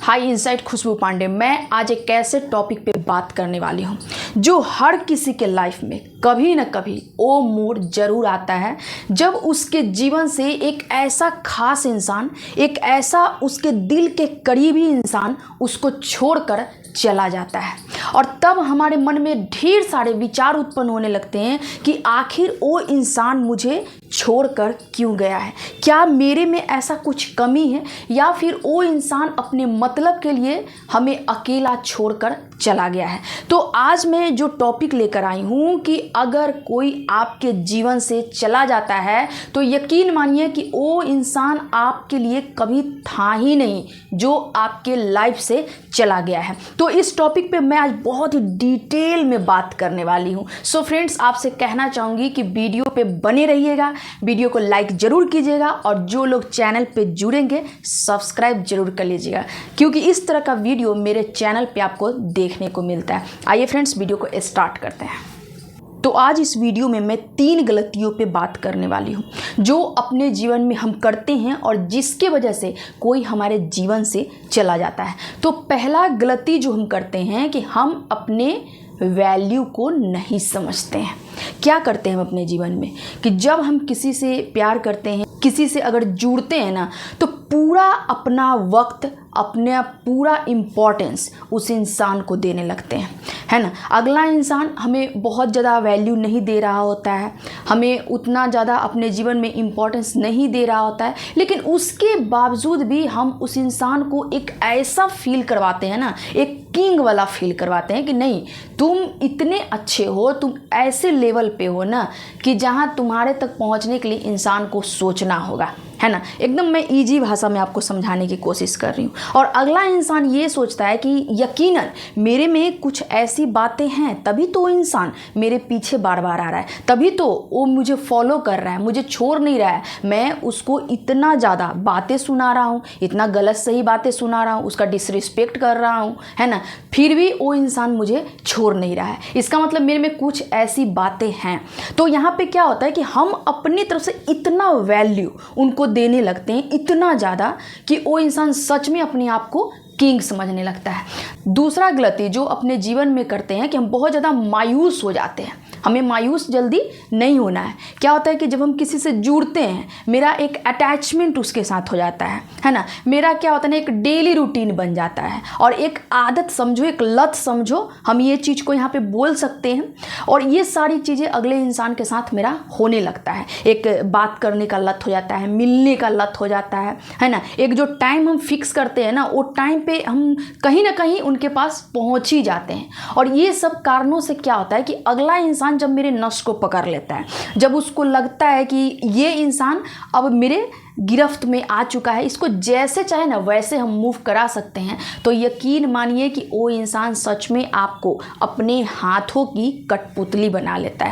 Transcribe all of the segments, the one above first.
हाय insight खुशबू पांडे। मैं आज एक ऐसे टॉपिक पे बात करने वाली हूँ जो हर किसी के लाइफ में कभी ना कभी वो मोड़ जरूर आता है जब उसके जीवन से एक ऐसा खास इंसान, एक ऐसा उसके दिल के करीबी इंसान उसको छोड़कर चला जाता है। और तब हमारे मन में ढेर सारे विचार उत्पन्न होने लगते हैं कि आखिर वो इंसान मुझे छोड़कर क्यों गया है, क्या मेरे में ऐसा कुछ कमी है, या फिर वो इंसान अपने मतलब के लिए हमें अकेला छोड़कर चला गया है। तो आज मैं जो टॉपिक लेकर आई हूँ कि अगर कोई आपके जीवन से चला जाता है तो यकीन मानिए कि वो इंसान आपके लिए कभी था ही नहीं जो आपके लाइफ से चला गया है। तो इस टॉपिक पे मैं आज बहुत ही डिटेल में बात करने वाली हूँ। सो फ्रेंड्स, आपसे कहना चाहूँगी कि वीडियो पे बने रहिएगा, वीडियो को लाइक ज़रूर कीजिएगा और जो लोग चैनल पे जुड़ेंगे सब्सक्राइब जरूर कर लीजिएगा, क्योंकि इस तरह का वीडियो मेरे चैनल पे आपको देखने को मिलता है। आइए फ्रेंड्स, वीडियो को स्टार्ट करते हैं। तो आज इस वीडियो में मैं 3 गलतियों पे बात करने वाली हूँ जो अपने जीवन में हम करते हैं और जिसके वजह से कोई हमारे जीवन से चला जाता है। तो पहला गलती जो हम करते हैं कि हम अपने वैल्यू को नहीं समझते हैं। क्या करते हैं हम अपने जीवन में कि जब हम किसी से प्यार करते हैं, किसी से अगर जुड़ते हैं ना, तो पूरा अपना वक्त, अपना पूरा इम्पोर्टेंस उस इंसान को देने लगते हैं, है ना। अगला इंसान हमें बहुत ज़्यादा वैल्यू नहीं दे रहा होता है, हमें उतना ज़्यादा अपने जीवन में इम्पोर्टेंस नहीं दे रहा होता है, लेकिन उसके बावजूद भी हम उस इंसान को एक ऐसा फील करवाते हैं ना, एक किंग वाला फील करवाते हैं कि नहीं, तुम इतने अच्छे हो, तुम ऐसे लेवल पे हो ना कि जहाँ तुम्हारे तक पहुँचने के लिए इंसान को सोचना होगा, है ना। एकदम मैं इजी भाषा में आपको समझाने की कोशिश कर रही हूँ। और अगला इंसान ये सोचता है कि यकीनन मेरे में कुछ ऐसी बातें हैं तभी तो वो इंसान मेरे पीछे बार बार आ रहा है, तभी तो वो मुझे फॉलो कर रहा है, मुझे छोड़ नहीं रहा है। मैं उसको इतना ज़्यादा बातें सुना रहा हूँ, इतना गलत सही बातें सुना रहा हूँ, उसका डिसरिस्पेक्ट कर रहा हूँ, है ना, फिर भी वो इंसान मुझे छोड़ नहीं रहा है। इसका मतलब मेरे में कुछ ऐसी बातें हैं। तो यहाँ पे क्या होता है कि हम अपनी तरफ से इतना वैल्यू उनको देने लगते हैं, इतना ज़्यादा कि वो इंसान सच में अपने आप को किंग समझने लगता है। दूसरा गलती जो अपने जीवन में करते हैं कि हम बहुत ज़्यादा मायूस हो जाते हैं। हमें मायूस जल्दी नहीं होना है। क्या होता है कि जब हम किसी से जुड़ते हैं, मेरा एक अटैचमेंट उसके साथ हो जाता है ना। मेरा क्या होता है ना, एक डेली रूटीन बन जाता है और एक आदत समझो, एक लत समझो, हम ये चीज़ को यहाँ पे बोल सकते हैं। और ये सारी चीज़ें अगले इंसान के साथ मेरा होने लगता है। एक बात करने का लत हो जाता है, मिलने का लत हो जाता है ना। एक जो टाइम हम फिक्स करते हैं ना, वो टाइम पे हम कहीं ना कहीं उनके पास पहुँच ही जाते हैं। और ये सब कारणों से क्या होता है कि अगला इंसान जब मेरे नस को पकड़ लेता है, जब उसको लगता है कि ये इंसान अब मेरे गिरफ्त में आ चुका है, इसको जैसे चाहे ना वैसे हम मूव करा सकते हैं, तो यकीन मानिए कि वो इंसान सच में आपको अपने हाथों की कठपुतली बना लेता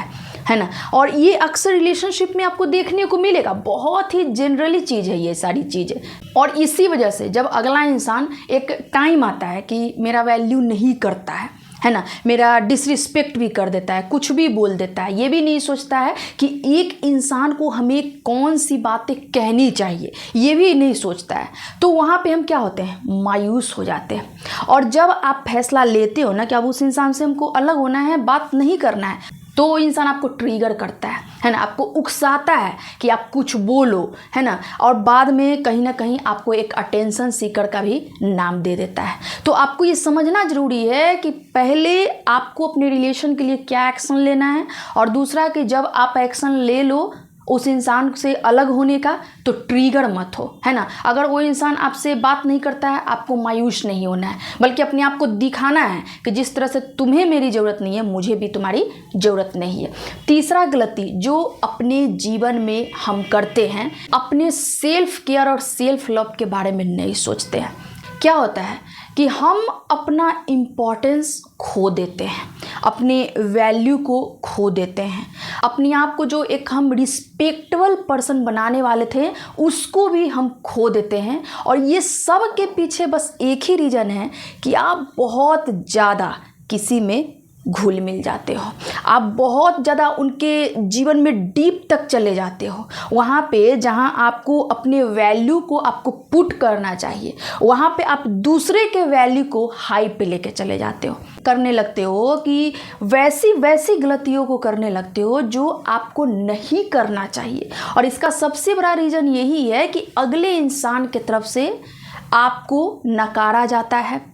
है ना। और ये अक्सर रिलेशनशिप में आपको देखने को मिलेगा, बहुत ही जनरली चीज़ है ये सारी चीज़ें। और इसी वजह से जब अगला इंसान, एक टाइम आता है कि मेरा वैल्यू नहीं करता है ना, मेरा डिसरिस्पेक्ट भी कर देता है, कुछ भी बोल देता है, ये भी नहीं सोचता है कि एक इंसान को हमें कौन सी बातें कहनी चाहिए, ये भी नहीं सोचता है, तो वहाँ पे हम क्या होते हैं, मायूस हो जाते हैं। और जब आप फैसला लेते हो ना कि अब उस इंसान से हमको अलग होना है, बात नहीं करना है, तो वो इंसान आपको ट्रिगर करता है ना, आपको उकसाता है कि आप कुछ बोलो, है ना। और बाद में कहीं ना कहीं आपको एक अटेंशन सीकर का भी नाम दे देता है। तो आपको ये समझना ज़रूरी है कि पहले आपको अपने रिलेशन के लिए क्या एक्शन लेना है, और दूसरा कि जब आप एक्शन ले लो उस इंसान से अलग होने का, तो ट्रिगर मत हो, है ना। अगर वो इंसान आपसे बात नहीं करता है, आपको मायूस नहीं होना है, बल्कि अपने आप को दिखाना है कि जिस तरह से तुम्हें मेरी ज़रूरत नहीं है, मुझे भी तुम्हारी ज़रूरत नहीं है। तीसरा गलती जो अपने जीवन में हम करते हैं, अपने सेल्फ केयर और सेल्फ लव के बारे में नहीं सोचते हैं। क्या होता है कि हम अपना इम्पोर्टेंस खो देते हैं, अपने वैल्यू को खो देते हैं, अपने आप को जो एक हम रिस्पेक्टेबल पर्सन बनाने वाले थे उसको भी हम खो देते हैं। और ये सब के पीछे बस एक ही रीज़न है कि आप बहुत ज़्यादा किसी में घुल मिल जाते हो, आप बहुत ज़्यादा उनके जीवन में डीप तक चले जाते हो। वहाँ पे जहाँ आपको अपने वैल्यू को आपको पुट करना चाहिए, वहाँ पे आप दूसरे के वैल्यू को हाई पे लेके चले जाते हो, करने लगते हो कि वैसी वैसी गलतियों को करने लगते हो जो आपको नहीं करना चाहिए। और इसका सबसे बड़ा रीज़न यही है कि अगले इंसान की तरफ से आपको नकारा जाता है,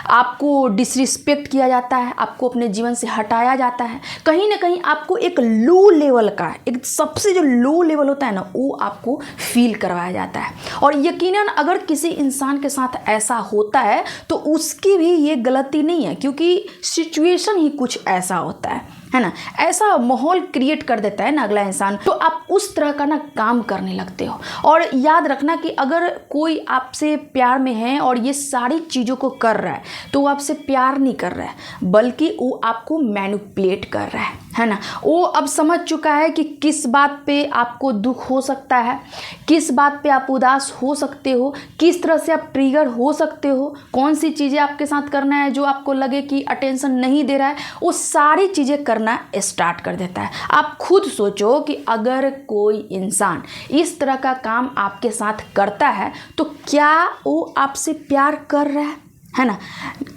आपको डिसरिस्पेक्ट किया जाता है, आपको अपने जीवन से हटाया जाता है। कहीं ना कहीं आपको एक लो लेवल का, एक सबसे जो लो लेवल होता है ना, वो आपको फील करवाया जाता है। और यकीनन अगर किसी इंसान के साथ ऐसा होता है तो उसकी भी ये गलती नहीं है, क्योंकि सिचुएशन ही कुछ ऐसा होता है ना, ऐसा माहौल क्रिएट कर देता है ना अगला इंसान, तो आप उस तरह का ना काम करने लगते हो। और याद रखना कि अगर कोई आपसे प्यार में है और ये सारी चीज़ों को कर रहा है तो वो आपसे प्यार नहीं कर रहा है, बल्कि वो आपको मैनिपुलेट कर रहा है ना। वो अब समझ चुका है कि किस बात पे आपको दुख हो सकता है, किस बात पे आप उदास हो सकते हो, किस तरह से आप ट्रिगर हो सकते हो, कौन सी चीज़ें आपके साथ करना है जो आपको लगे कि अटेंशन नहीं दे रहा है, वो सारी चीज़ें करना स्टार्ट कर देता है। आप खुद सोचो कि अगर कोई इंसान इस तरह का काम आपके साथ करता है तो क्या वो आपसे प्यार कर रहा है ना।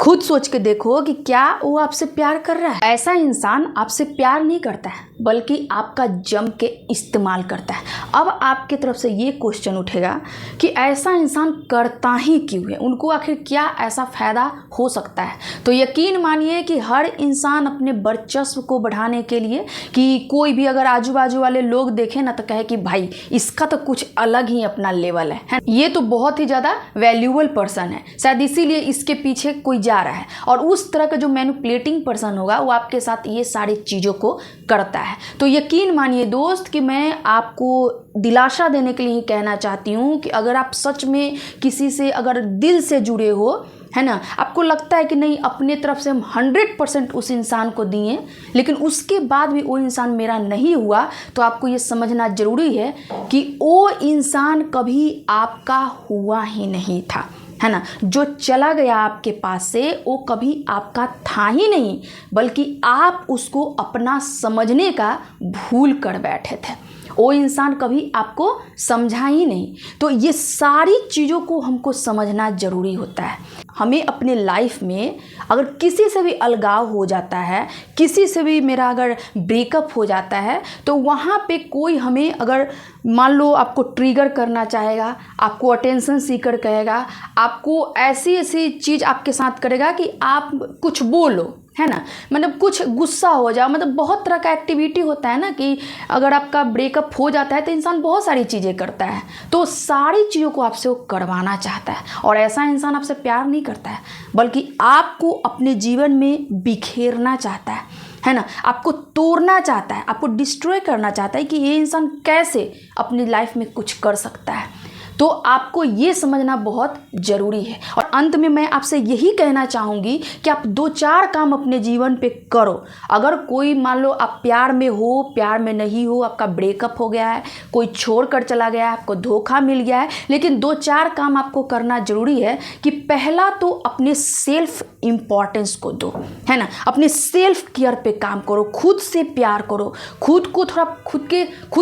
खुद सोच के देखो कि क्या वो आपसे प्यार कर रहा है। ऐसा इंसान आपसे प्यार नहीं करता है, बल्कि आपका जम के इस्तेमाल करता है। अब आपकी तरफ से ये क्वेश्चन उठेगा कि ऐसा इंसान करता ही क्यों है, उनको आखिर क्या ऐसा फ़ायदा हो सकता है। तो यकीन मानिए कि हर इंसान अपने वर्चस्व को बढ़ाने के लिए, कि कोई भी अगर आजू बाजू वाले लोग देखें ना तो कहे कि भाई इसका तो कुछ अलग ही अपना लेवल है, ये तो बहुत ही ज़्यादा वैल्यूबल पर्सन है, शायद इसीलिए इसके पीछे कोई जा रहा है। और उस तरह का जो मैनिपुलेटिंग पर्सन होगा वो आपके साथ ये सारी चीज़ों को करता है। तो यकीन मानिए दोस्त कि मैं आपको दिलासा देने के लिए ही कहना चाहती हूँ कि अगर आप सच में किसी से अगर दिल से जुड़े हो, है ना, आपको लगता है कि नहीं अपने तरफ से हम 100% उस इंसान को दिए, लेकिन उसके बाद भी वो इंसान मेरा नहीं हुआ, तो आपको ये समझना ज़रूरी है कि वो इंसान कभी आपका हुआ ही नहीं था, है ना। जो चला गया आपके पास से वो कभी आपका था ही नहीं, बल्कि आप उसको अपना समझने का भूल कर बैठे थे। वो इंसान कभी आपको समझा ही नहीं। तो ये सारी चीज़ों को हमको समझना ज़रूरी होता है। हमें अपने लाइफ में अगर किसी से भी अलगाव हो जाता है, किसी से भी मेरा अगर ब्रेकअप हो जाता है, तो वहाँ पे कोई हमें अगर मान लो आपको ट्रिगर करना चाहेगा, आपको अटेंशन सीकर कहेगा, आपको ऐसी ऐसी चीज़ आपके साथ करेगा कि आप कुछ बोलो, है ना, मतलब कुछ गुस्सा हो जाओ, मतलब बहुत तरह का एक्टिविटी होता है ना कि अगर आपका ब्रेकअप हो जाता है तो इंसान बहुत सारी चीज़ें करता है, तो सारी चीज़ों को आपसे वो करवाना चाहता है। और ऐसा इंसान आपसे प्यार नहीं करता है, बल्कि आपको अपने जीवन में बिखेरना चाहता है ना, आपको तोड़ना चाहता है, आपको डिस्ट्रॉय करना चाहता है कि ये इंसान कैसे अपनी लाइफ में कुछ कर सकता है। तो आपको ये समझना बहुत ज़रूरी है। और अंत में मैं आपसे यही कहना चाहूँगी कि आप 2-4 काम अपने जीवन पे करो। अगर कोई मान लो आप प्यार में हो, प्यार में नहीं हो, आपका ब्रेकअप हो गया है, कोई छोड़ कर चला गया है, आपको धोखा मिल गया है, लेकिन 2-4 काम आपको करना ज़रूरी है कि पहला तो अपने सेल्फ इम्पॉर्टेंस को दो, है ना, अपने सेल्फ केयर पे काम करो, खुद से प्यार करो, खुद को थोड़ा खुद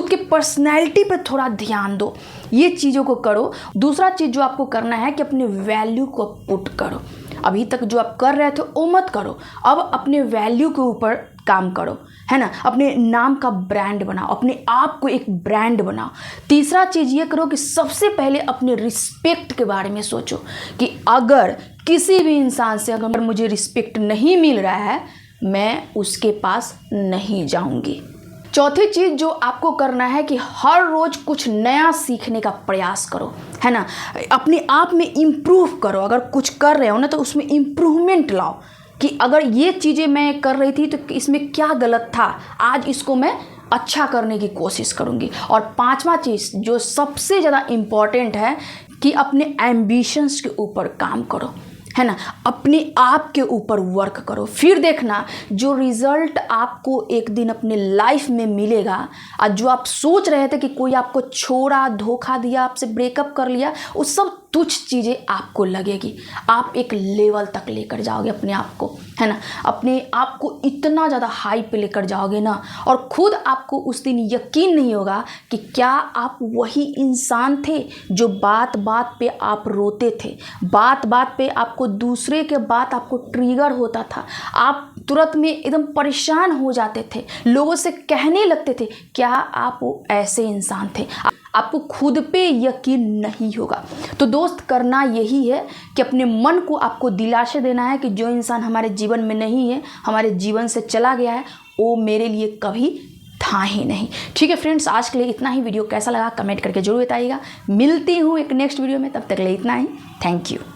के पर्सनैलिटी पे थोड़ा ध्यान दो, ये चीज़ों को करो। दूसरा चीज़ जो आपको करना है कि अपने वैल्यू को पुट करो। अभी तक जो आप कर रहे थे वो मत करो, अब अपने वैल्यू के ऊपर काम करो, है ना, अपने नाम का ब्रांड बनाओ, अपने आप को एक ब्रांड बनाओ। तीसरा चीज़ ये करो कि सबसे पहले अपने रिस्पेक्ट के बारे में सोचो कि अगर किसी भी इंसान से अगर मुझे रिस्पेक्ट नहीं मिल रहा है, मैं उसके पास नहीं जाऊंगी। चौथी चीज़ जो आपको करना है कि हर रोज़ कुछ नया सीखने का प्रयास करो, है ना, अपने आप में इम्प्रूव करो। अगर कुछ कर रहे हो ना तो उसमें इम्प्रूवमेंट लाओ कि अगर ये चीज़ें मैं कर रही थी तो इसमें क्या गलत था, आज इसको मैं अच्छा करने की कोशिश करूँगी। और 5वां चीज़ जो सबसे ज़्यादा इम्पॉर्टेंट है कि अपने एम्बिशंस के ऊपर काम करो, है ना, अपने आप के ऊपर वर्क करो। फिर देखना जो रिज़ल्ट आपको एक दिन अपने लाइफ में मिलेगा, और जो आप सोच रहे थे कि कोई आपको छोड़ा, धोखा दिया, आपसे ब्रेकअप कर लिया, वो सब तुच्छ चीज़ें आपको लगेगी, आप एक लेवल तक लेकर जाओगे अपने आप को, है ना। अपने आप को इतना ज़्यादा हाई पे लेकर जाओगे ना, और खुद आपको उस दिन यकीन नहीं होगा कि क्या आप वही इंसान थे जो बात बात पे आप रोते थे, बात बात पे आपको दूसरे के बात आपको ट्रिगर होता था, आप तुरंत में एकदम परेशान हो जाते थे, लोगों से कहने लगते थे। क्या आप वो ऐसे इंसान थे? आपको खुद पे यकीन नहीं होगा। तो दोस्त, करना यही है कि अपने मन को आपको दिलासा देना है कि जो इंसान हमारे जीवन में नहीं है, हमारे जीवन से चला गया है, वो मेरे लिए कभी था ही नहीं। ठीक है फ्रेंड्स, आज के लिए इतना ही। वीडियो कैसा लगा कमेंट करके जरूर बताइएगा। मिलती हूँ एक नेक्स्ट वीडियो में, तब तक के लिए इतना ही। Thank you.